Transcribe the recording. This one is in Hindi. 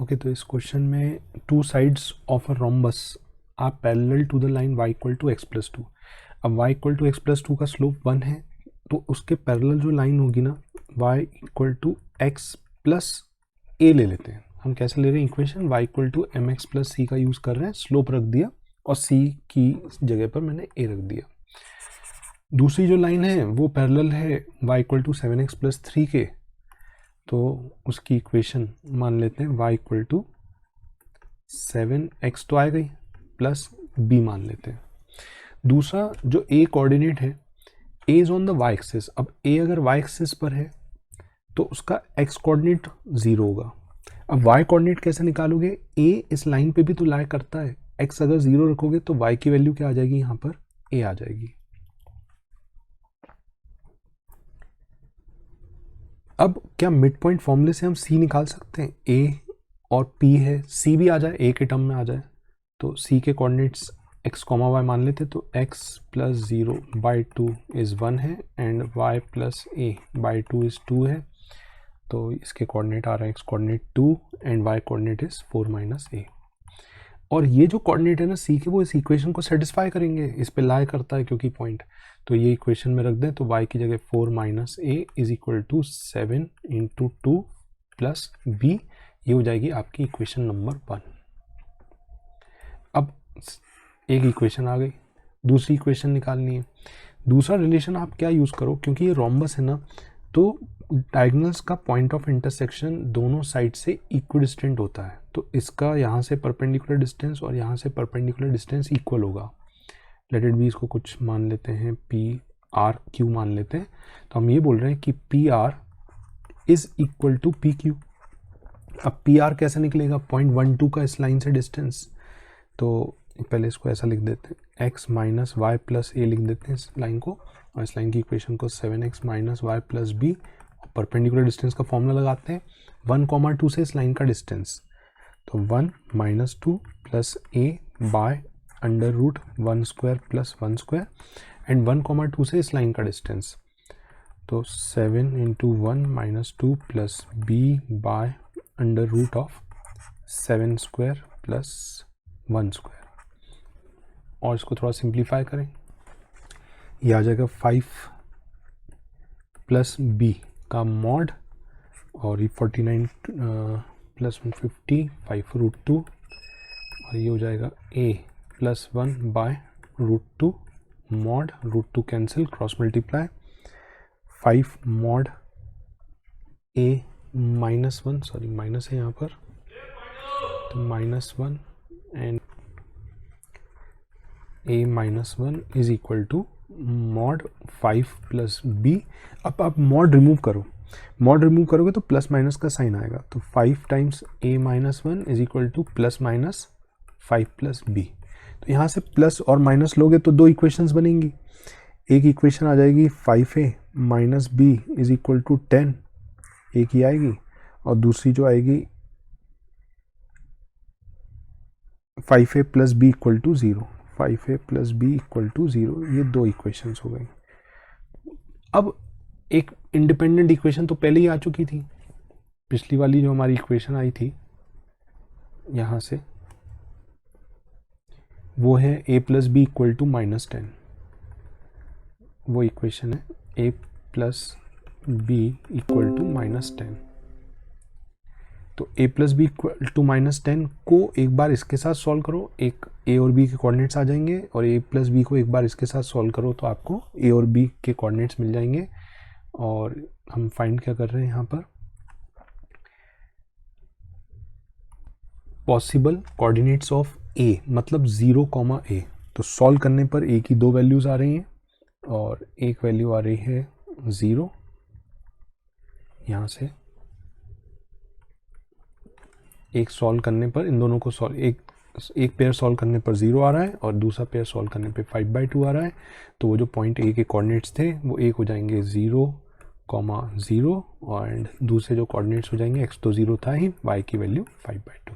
ओके, तो इस क्वेश्चन में two sides of a rhombus are parallel to the line y equal to x plus two. अब y equal to x plus two का स्लोप 1 है, तो उसके पैरेलल जो लाइन होगी ना y equal to x plus a ले लेते हैं। हम कैसे ले रहे हैं equation, y equal to mx plus c का यूज़ कर रहे हैं, स्लोप रख दिया और c की जगह पर मैंने a रख दिया। दूसरी जो लाइन है वो पैरेलल है y equal to 7x plus 3 के, तो उसकी इक्वेशन मान लेते हैं y इक्वल टू 7x तो आ गई प्लस b मान लेते हैं। दूसरा जो a कोऑर्डिनेट है, a is on the y axis. अब a अगर y एक्सिस पर है तो उसका x कोऑर्डिनेट 0 होगा। अब y कोऑर्डिनेट कैसे निकालोगे, a इस लाइन पे भी तो लाई करता है, x अगर 0 रखोगे तो y की वैल्यू क्या आ जाएगी, यहाँ पर a आ जाएगी। अब क्या मिड पॉइंट फॉर्मूले से हम c निकाल सकते हैं, a और p है, c भी आ जाए, a के टर्म में आ जाए, तो c के कोऑर्डिनेट्स x कॉमा y मान लेते, तो x प्लस 0 बाई 2 इज़ 1 है and y plus a by 2 is 2 है, तो इसके कोऑर्डिनेट आ रहा है x coordinate 2 and y coordinate is 4 minus a। और ये जो कोऑर्डिनेट है ना c के, वो इस इक्वेशन को सेटिस्फाई करेंगे, इस पे लाई करता है क्योंकि पॉइंट, तो ये इक्वेशन में रख दें तो y की जगह 4 minus a is equal to 7 into 2 plus b, ये हो जाएगी आपकी इक्वेशन नंबर 1। अब एक इक्वेशन आ गई, दूसरी इक्वेशन निकालनी है। दूसरा रिलेशन आप क्या यूज़ करो, क्योंकि ये रोम्बस है ना, तो डायगोनल्स का पॉइंट ऑफ इंटरसेक्शन दोनों साइड से इक्विडिस्टेंट होता है, तो इसका यहाँ से परपेंडिकुलर डिस्टेंस और यहाँ से परपेंडिकुलर डिस्टेंस इक्वल होगा। लेट इट बी, इसको कुछ मान लेते हैं पी आर क्यू मान लेते हैं, तो हम ये बोल रहे हैं कि P R is equal to P Q. अब पी आर कैसे निकलेगा, 0.12 का इस लाइन से डिस्टेंस, तो पहले इसको ऐसा लिख देते हैं, x माइनस वाई प्लस ए लिख देते हैं इस लाइन को, और इस लाइन की इक्वेशन को 7x minus y plus b, perpendicular distance का फॉर्मूला लगाते हैं 1,2 से इस लाइन का डिस्टेंस, तो 1 minus 2 plus a by under root 1 square plus 1 square and 1,2 से इस लाइन का डिस्टेंस, तो 7 into 1 minus 2 plus b by under root of 7 square plus 1 square. और इसको थोड़ा सिंप्लीफाई करें, ये आ जाएगा 5 प्लस b का मॉड, और ये 49 प्लस 150 5 रूट 2, और ये हो जाएगा a plus 1 by root 2 mod, root 2 cancel, cross multiply, 5 mod a minus 1, sorry minus है यहाँ पर, तो minus 1 and a minus 1 is equal to mod 5 plus b। अब आप मॉड रिमूव करो, मॉड रिमूव करोगे तो प्लस माइनस का साइन आएगा, तो 5 times a minus 1 is equal to plus minus 5 plus b। तो यहाँ से प्लस और माइनस लोगे तो दो इक्वेशंस बनेंगी, एक इक्वेशन आ जाएगी 5a minus b is equal to 10, एक ही आएगी, और दूसरी जो आएगी 5a plus b equal to 0, 5a plus b equal to 0, ये दो इक्वेशंस हो गई। अब एक इंडिपेंडेंट इक्वेशन तो पहले ही आ चुकी थी, पिछली वाली जो हमारी इक्वेशन आई थी यहाँ से, वो है a plus b equal to minus 10, वो इक्वेशन है a plus b equal to minus 10। तो a plus b equal to minus 10 को एक बार इसके साथ सॉल्व करो, एक a और b के कोऑर्डिनेट्स आ जाएंगे, और a प्लस बी को एक बार इसके साथ सॉल्व करो तो आपको a और b के कोऑर्डिनेट्स मिल जाएंगे। और हम फाइंड क्या कर रहे हैं यहाँ पर, पॉसिबल कोऑर्डिनेट्स ऑफ a, मतलब 0, a। तो सॉल्व करने पर a की दो वैल्यूज़ आ रही हैं और एक वैल्यू आ रही है 0, यहाँ से एक सॉल्व करने पर इन दोनों को सॉल्व, एक पेयर सॉल्व करने पर 0 आ रहा है और दूसरा पेयर सॉल्व करने पे 5/2 आ रहा है, तो वो जो पॉइंट a के कोऑर्डिनेट्स थे वो एक हो जाएंगे 0, 0, और दूसरे जो कोऑर्डिनेट्स हो जाएंगे x तो 0 था ही, y की वैल्यू 5/2।